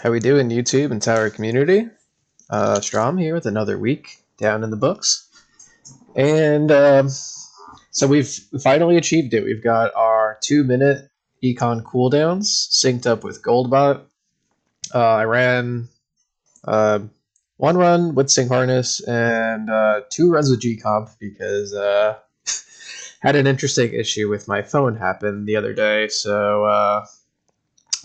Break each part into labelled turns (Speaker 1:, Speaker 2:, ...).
Speaker 1: How we doing, YouTube and Tower community? Strom here with another week down in the books, and so we've finally achieved it. We've got our 2-minute Econ cooldowns synced up with Goldbot. I ran uh, one run with Sync Harness and 2 runs with Gcomp because had an interesting issue with my phone happen the other day. So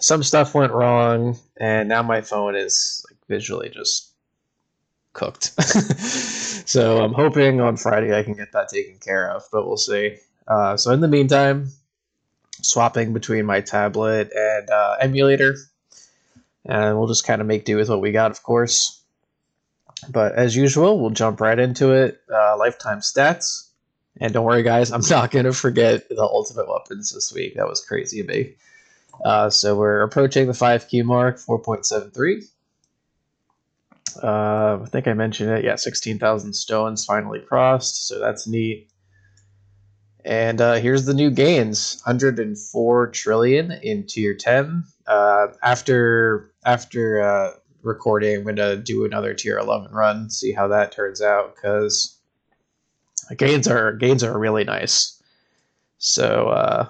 Speaker 1: some stuff went wrong, and now my phone is like visually just cooked. So I'm hoping on Friday I can get that taken care of, but we'll see. So in the meantime, swapping between my tablet and emulator, and we'll just kind of make do with what we got, of course. But as usual, we'll jump right into it. Lifetime stats. And don't worry, guys, I'm not going to forget the ultimate weapons this week. That was crazy of me. So we're approaching the 5Q mark, 4.73. I think I mentioned it. Yeah, 16,000 stones finally crossed, so that's neat. And here's the new gains: 104 trillion in tier 10. After recording, I'm gonna do another tier 11 run, see how that turns out, because gains are really nice. So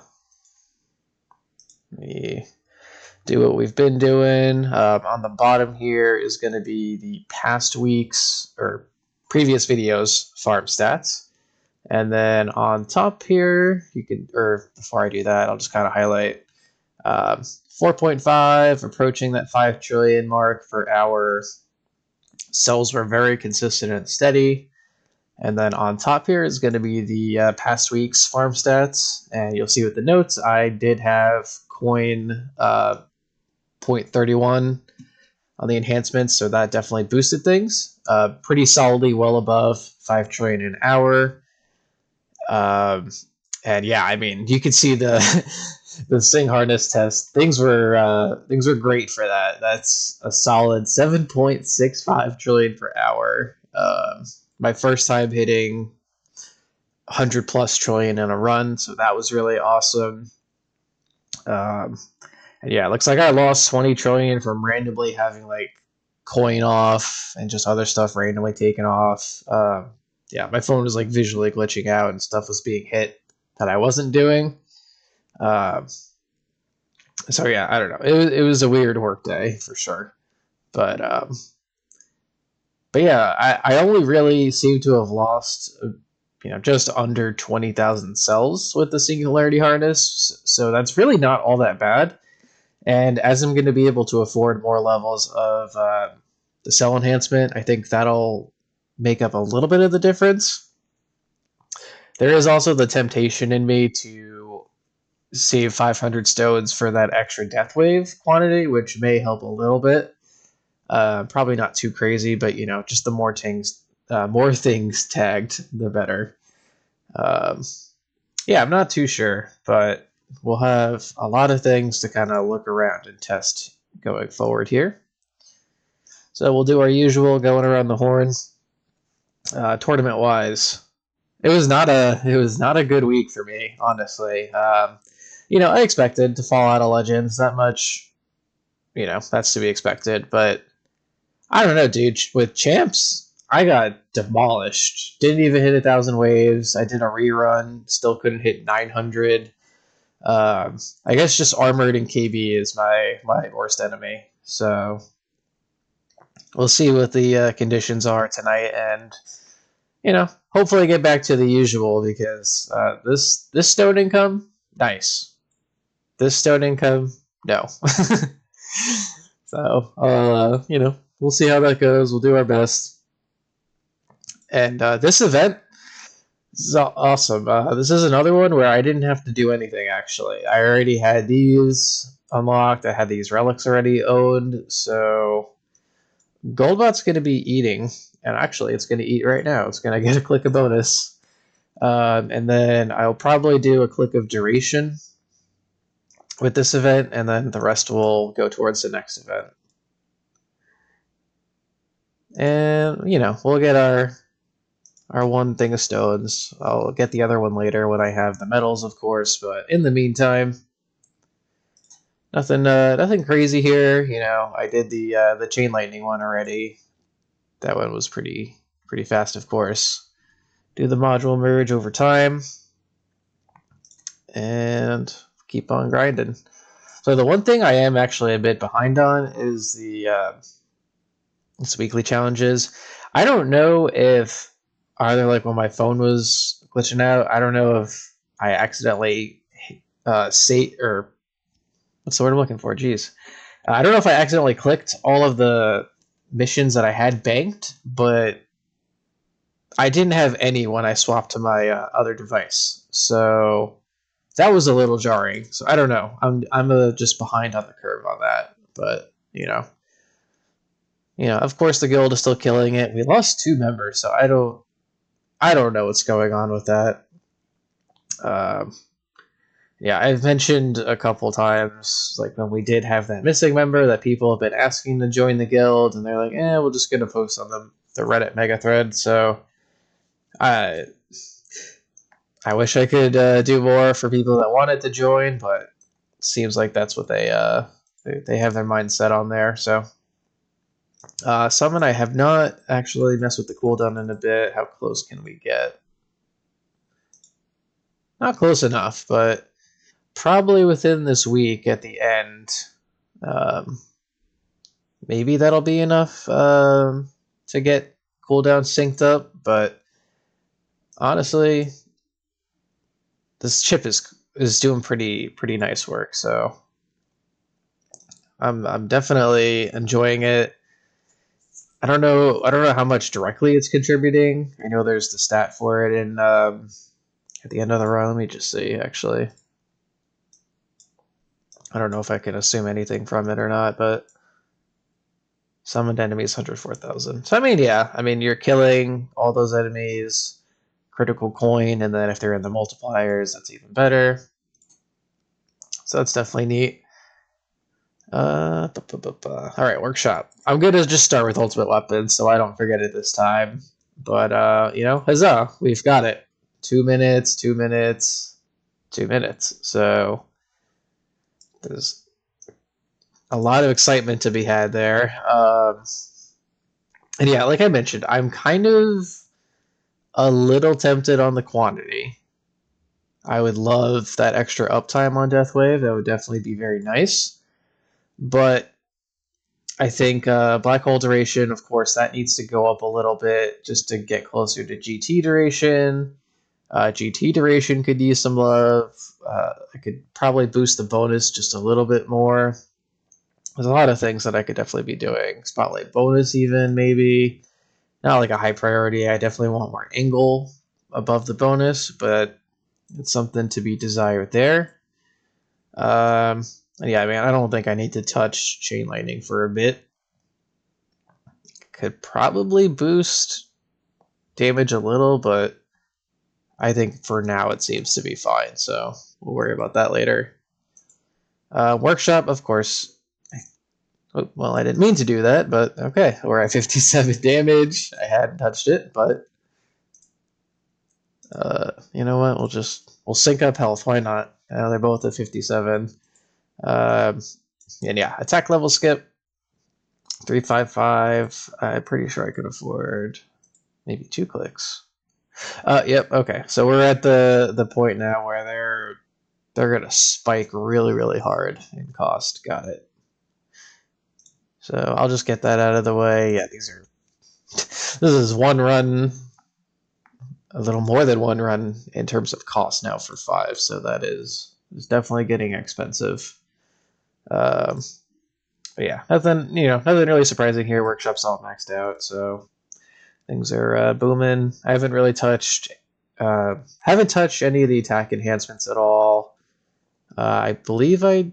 Speaker 1: let me do what we've been doing. On the bottom here is going to be the past week's or previous videos farm stats. And then on top here, you can, or before I do that, I'll just kind of highlight 4.5, approaching that 5 trillion mark for our cells were very consistent and steady. And then on top here is going to be the past week's farm stats. And you'll see with the notes, I did have coin 0.31 on the enhancements, so that definitely boosted things. Pretty solidly well above 5 trillion an hour. And yeah, I mean, you can see the the Sing harness test. Things were great for that. That's a solid 7.65 trillion per hour. My first time hitting 100 plus trillion in a run, so that was really awesome. And yeah, it looks like I lost 20 trillion from randomly having like coin off and just other stuff randomly taken off. Yeah, my phone was like visually glitching out and stuff was being hit that I wasn't doing. So yeah, I don't know. It was a weird work day for sure. But yeah, I only really seem to have lost just under 20,000 cells with the singularity harness. So that's really not all that bad. And as I'm going to be able to afford more levels of the cell enhancement, I think that'll make up a little bit of the difference. There is also the temptation in me to save 500 stones for that extra death wave quantity, which may help a little bit. Probably not too crazy, but just the more things tagged, the better. Yeah, I'm not too sure, but we'll have a lot of things to kind of look around and test going forward here. So we'll do our usual going around the horn. Tournament wise, it was not a good week for me, honestly. I expected to fall out of Legends that much. That's to be expected, but I don't know, dude. With champs, I got demolished. Didn't even hit 1,000 waves. I did a rerun, still couldn't hit 900. I guess just armored and KB is my worst enemy. So we'll see what the conditions are tonight, and hopefully get back to the usual, because this stone income, nice. This stone income, no. So we'll see how that goes. We'll do our best. And this event is awesome. This is another one where I didn't have to do anything, actually. I already had these unlocked. I had these relics already owned. So Goldbot's going to be eating. And actually, it's going to eat right now. It's going to get a click of bonus. And then I'll probably do a click of duration with this event. And then the rest will go towards the next event. And, we'll get our one thing of stones. I'll get the other one later when I have the medals, of course, but in the meantime, Nothing crazy here. You know, I did the chain lightning one already. That one was pretty fast, of course. Do the module merge over time, and keep on grinding. So the one thing I am actually a bit behind on is the it's weekly challenges. I don't know if either like when my phone was glitching out. I don't know if I accidentally say or what's the word I'm looking for? Jeez, I don't know if I accidentally clicked all of the missions that I had banked, but I didn't have any when I swapped to my other device. So that was a little jarring. So I don't know. I'm just behind on the curve on that, but of course the guild is still killing it. We lost 2 members, so I don't know what's going on with that. Um, yeah, I've mentioned a couple times, like when we did have that missing member, that people have been asking to join the guild, and they're like, we're just gonna post on the Reddit mega thread. So I I wish I could do more for people that wanted to join, but it seems like that's what they have their mind set on there. So summon, I have not actually messed with the cooldown in a bit. How close can we get? Not close enough, but probably within this week at the end. Um, maybe that'll be enough to get cooldown synced up, but honestly, this chip is doing pretty nice work, so I'm definitely enjoying it. I don't know how much directly it's contributing. I know there's the stat for it in at the end of the run. Let me just see. Actually, I don't know if I can assume anything from it or not, but summoned enemies 104,000. So I mean, yeah, I mean you're killing all those enemies, critical coin, and then if they're in the multipliers, that's even better. So that's definitely neat. All right, workshop. I'm gonna just start with ultimate weapons so I don't forget it this time. But huzzah, we've got it. 2 minutes, 2 minutes, 2 minutes. So there's a lot of excitement to be had there. And yeah, like I mentioned, I'm kind of a little tempted on the quantity. I would love that extra uptime on Death Wave. That would definitely be very nice. But I think black hole duration, of course, that needs to go up a little bit just to get closer to GT duration. GT duration could use some love. I could probably boost the bonus just a little bit more. There's a lot of things that I could definitely be doing. Spotlight bonus, even maybe. Not like a high priority. I definitely want more angle above the bonus, but it's something to be desired there. Yeah, I mean, I don't think I need to touch Chain Lightning for a bit. Could probably boost damage a little, but I think for now it seems to be fine, so we'll worry about that later. Workshop, of course. Well, I didn't mean to do that, but okay. We're at 57 damage. I hadn't touched it, but you know what? We'll sync up health. Why not? They're both at 57. And yeah, attack level skip 355. I'm pretty sure I could afford maybe 2 clicks. Yep. Okay. So we're at the point now where they're gonna spike really hard in cost. Got it. So I'll just get that out of the way. Yeah, this is one run, a little more than one run in terms of cost now for 5. So that is definitely getting expensive. But yeah, nothing really surprising here. Workshop's all maxed out, so things are booming. I haven't really touched any of the attack enhancements at all. I believe I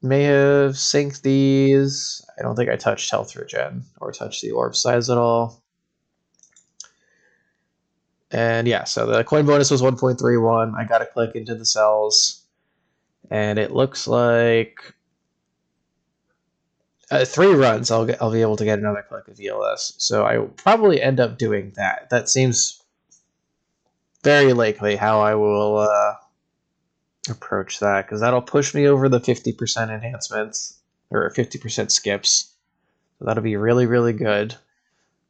Speaker 1: may have synced these. I don't think I touched health regen or touched the orb size at all. And yeah, so the coin bonus was 1.31. I got to click into the cells, and it looks like 3 runs. I'll be able to get another click of ELS. So I will probably end up doing that. That seems very likely how I will approach that, because that'll push me over the 50% enhancements or 50% skips. So that'll be really, really good.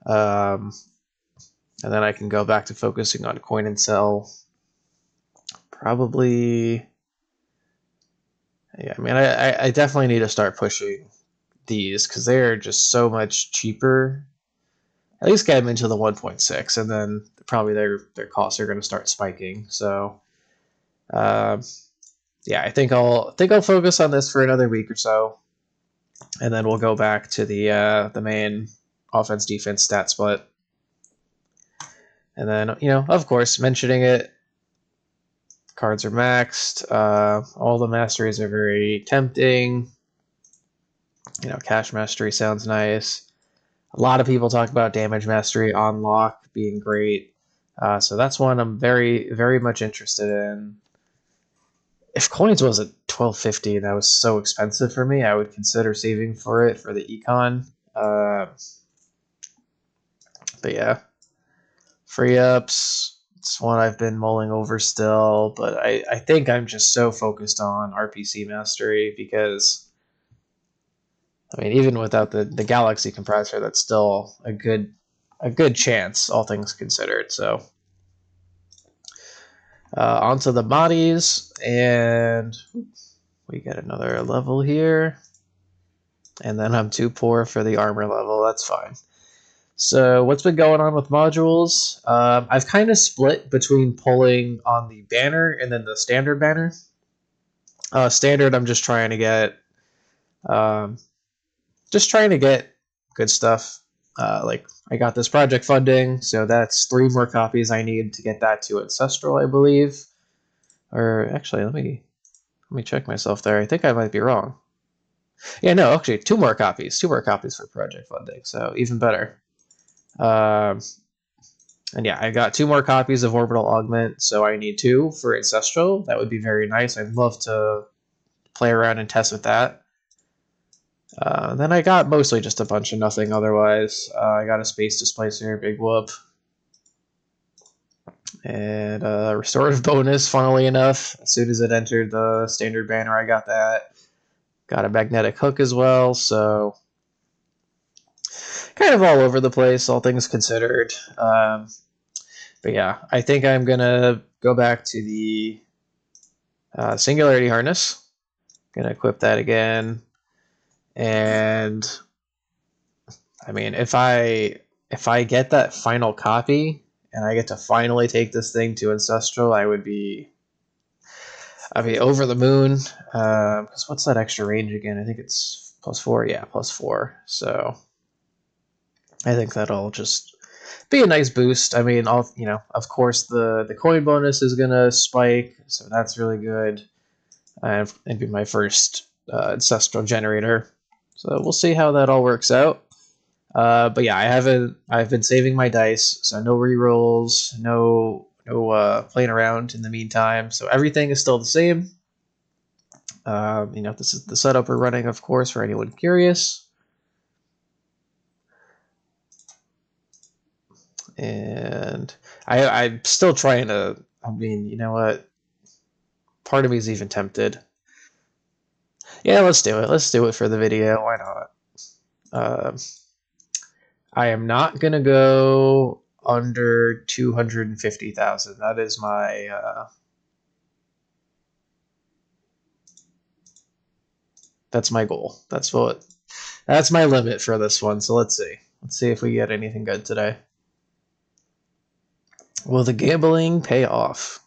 Speaker 1: And then I can go back to focusing on coin and sell. Probably, yeah. I mean, I definitely need to start pushing these because they're just so much cheaper. At least get them into the 1.6, and then probably their costs are going to start spiking. So, yeah, I think I'll focus on this for another week or so, and then we'll go back to the main offense defense stat split. And then, of course, mentioning it, cards are maxed. All the masteries are very tempting. Cash mastery sounds nice. A lot of people talk about damage mastery on lock being great. So that's one I'm very, very much interested in. If coins was at 1250 and that was so expensive for me, I would consider saving for it for the Econ. But yeah, free ups. It's one I've been mulling over still, but I think I'm just so focused on RPC mastery because, I mean, even without the Galaxy compressor, that's still a good chance, all things considered. So onto the bodies, and we get another level here. And then I'm too poor for the armor level. That's fine. So what's been going on with modules? I've kind of split between pulling on the banner and then the standard banner. Standard, I'm just trying to get good stuff. Like I got this project funding, so that's 3 more copies I need to get that to Ancestral, I believe. Or actually, let me check myself there. I think I might be wrong. Yeah, no, actually, 2 more copies. 2 more copies for project funding, so even better. And yeah, I got 2 more copies of Orbital Augment, so I need 2 for Ancestral. That would be very nice. I'd love to play around and test with that. Then I got mostly just a bunch of nothing otherwise. I got a Space Displacer, big whoop. And Restorative Bonus, funnily enough. As soon as it entered the standard banner, I got that. Got a Magnetic Hook as well, so kind of all over the place, all things considered. But yeah, I think I'm going to go back to the Singularity Harness. Going to equip that again. And I mean, if I get that final copy and I get to finally take this thing to Ancestral, I'd be over the moon. Because what's that extra range again? I think it's +4. Yeah, +4. So I think that'll just be a nice boost. I mean, of course, the coin bonus is gonna spike, so that's really good. And be my first ancestral generator. So we'll see how that all works out. But yeah, I've been saving my dice, so no rerolls, no playing around in the meantime. So everything is still the same. This is the setup we're running, of course, for anyone curious. And I'm still trying to. I mean, you know what? Part of me is even tempted. Yeah, let's do it. Let's do it for the video. Why not? I am not gonna go under 250,000. That is my. That's my goal. That's my limit for this one. So let's see. Let's see if we get anything good today. Will the gambling pay off?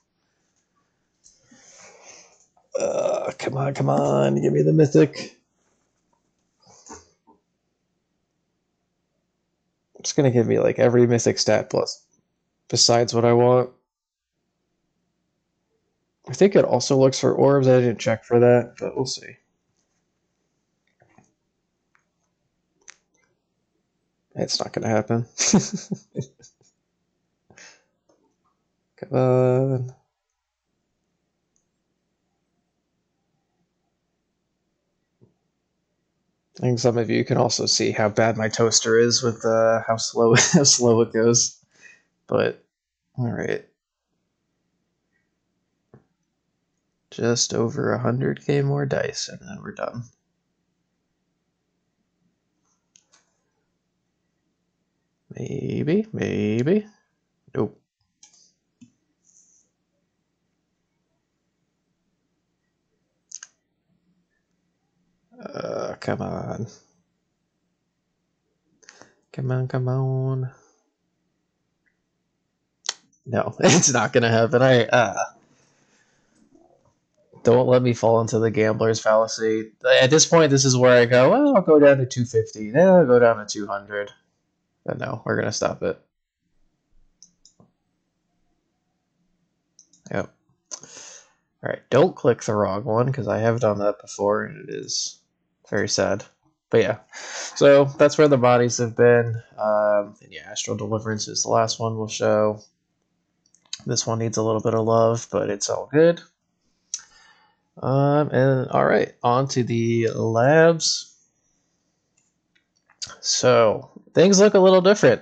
Speaker 1: Come on. Give me the mythic. It's going to give me like every mythic stat plus besides what I want. I think it also looks for orbs. I didn't check for that, but we'll see. It's not going to happen. Come on. I think some of you can also see how bad my toaster is with how slow it goes. But all right, Just over 100k more dice, and then we're done. Maybe, maybe. Nope. Come on. Come on, come on. No, it's not gonna happen. Don't let me fall into the gambler's fallacy. At this point, this is where I go, well, I'll go down to 250. Then I'll go down to 200. But no, we're gonna stop it. Yep. Alright, don't click the wrong one, because I have done that before, and it is very sad. But yeah, so that's where the bodies have been. And yeah, Astral Deliverance is the last one we'll show. This one needs a little bit of love, but it's all good. And alright, on to the labs. So, things look a little different.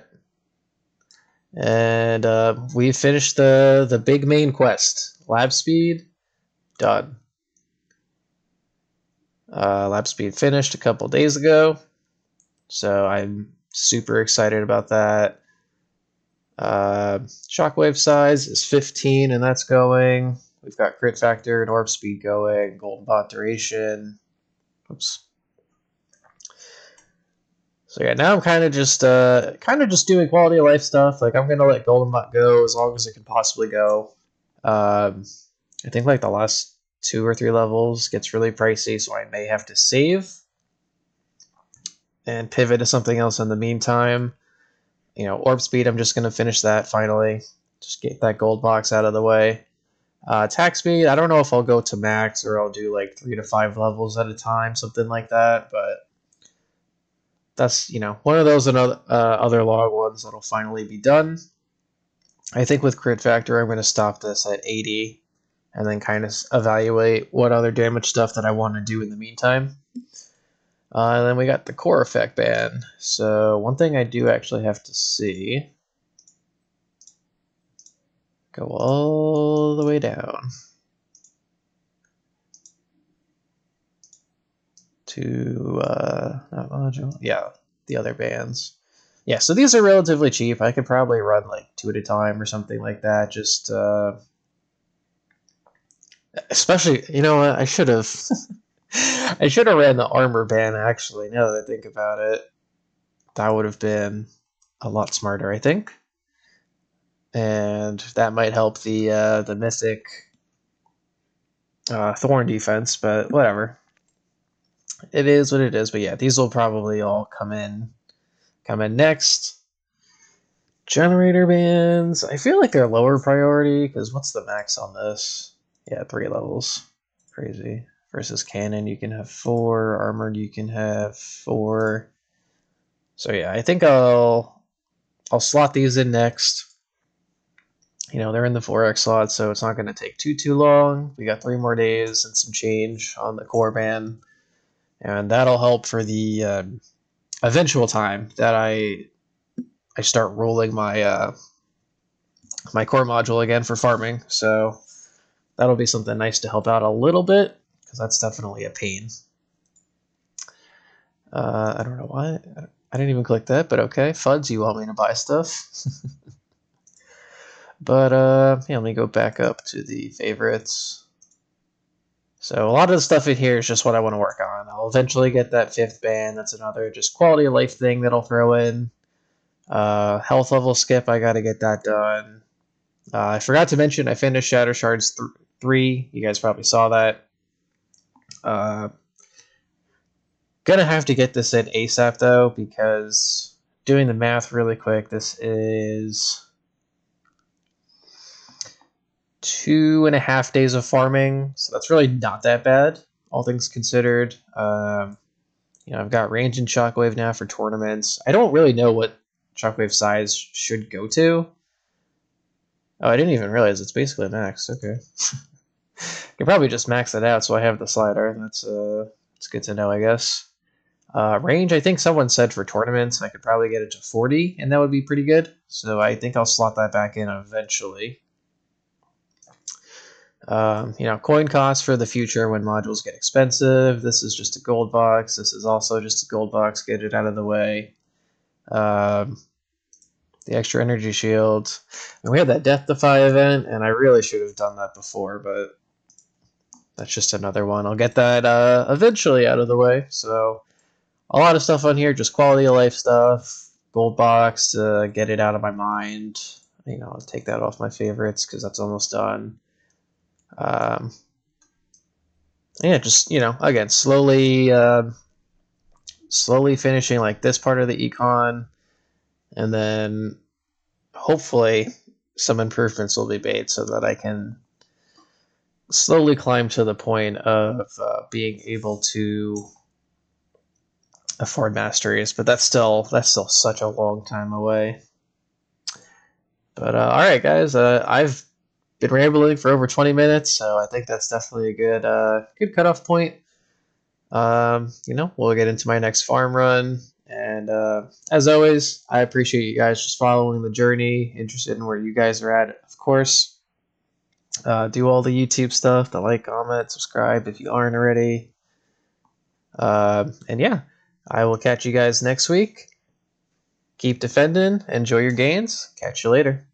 Speaker 1: And we finished the big main quest. Lab speed, done. Lab speed finished a couple days ago. So I'm super excited about that. Shockwave size is 15, and that's going. We've got crit factor and orb speed going. Golden bot duration. Oops. So yeah, now I'm kind of just doing quality of life stuff. Like I'm gonna let Golden Bot go as long as it can possibly go. I think like the last 2 or 3 levels gets really pricey, so I may have to save and pivot to something else in the meantime. You know, orb speed, I'm just gonna finish that finally. Just get that gold box out of the way. Attack speed, I don't know if I'll go to max or I'll do like 3 to 5 levels at a time, something like that, but that's, you know, one of those and other log ones that'll finally be done. I think with crit factor, I'm going to stop this at 80 and then kind of evaluate what other damage stuff that I want to do in the meantime. And then we got the core effect ban. So one thing I do actually have to see. Go all the way down to not module. Yeah, the other bands. Yeah, so these are relatively cheap. I could probably run like 2 at a time or something like that. Just especially, you know what? I should have I should have ran the armor ban actually. Now that I think about it, that would have been a lot smarter, I think. And that might help the mythic thorn defense, but whatever. It is what it is. But yeah, these will probably all come in next. Generator bans. I feel like they're lower priority because what's the max on this? Yeah, 3 levels. Crazy. Versus cannon, you can have 4. Armored, you can have 4. So yeah, I think I'll slot these in next. You know, they're in the 4x slot, so it's not going to take too long. We got 3 more days and some change on the core ban, and that'll help for the eventual time that I start rolling my my core module again for farming. So that'll be something nice to help out a little bit, because that's definitely a pain. I don't know why. I didn't even click that, but okay. FUDs, you want me to buy stuff? But yeah, let me go back up to the favorites. So a lot of the stuff in here is just what I want to work on. I'll eventually get that 5th ban. That's another just quality of life thing that I'll throw in. Health level skip, I got to get that done. I forgot to mention I finished Shatter Shards 3. You guys probably saw that. Gonna have to get this in ASAP though, because doing the math really quick, this is 2.5 days of farming, so that's really not that bad, all things considered. You know, I've got range and shockwave now for tournaments. I don't really know what shockwave size should go to. Oh, I didn't even realize it's basically max. Okay. I could probably just max it out so I have the slider. That's good to know, I guess. Range, I think someone said for tournaments I could probably get it to 40, and that would be pretty good. So I think I'll slot that back in eventually. Coin costs for the future when modules get expensive. This is just a gold box. This is also just a gold box. Get it out of the way. The extra energy shield. And we had that Death Defy event, and I really should have done that before, but that's just another one. I'll get that eventually out of the way. So a lot of stuff on here, just quality of life stuff. Gold box to get it out of my mind. I'll take that off my favorites because that's almost done. Just again, slowly finishing like this part of the econ, and then hopefully some improvements will be made so that I can slowly climb to the point of being able to afford masteries. But that's still such a long time away. But all right, guys, I've been rambling for over 20 minutes, so I think that's definitely a good cutoff point. We'll get into my next farm run. And as always, I appreciate you guys just following the journey, interested in where you guys are at, of course. Do all the YouTube stuff, the like, comment, subscribe if you aren't already. And yeah, I will catch you guys next week. Keep defending, enjoy your gains. Catch you later.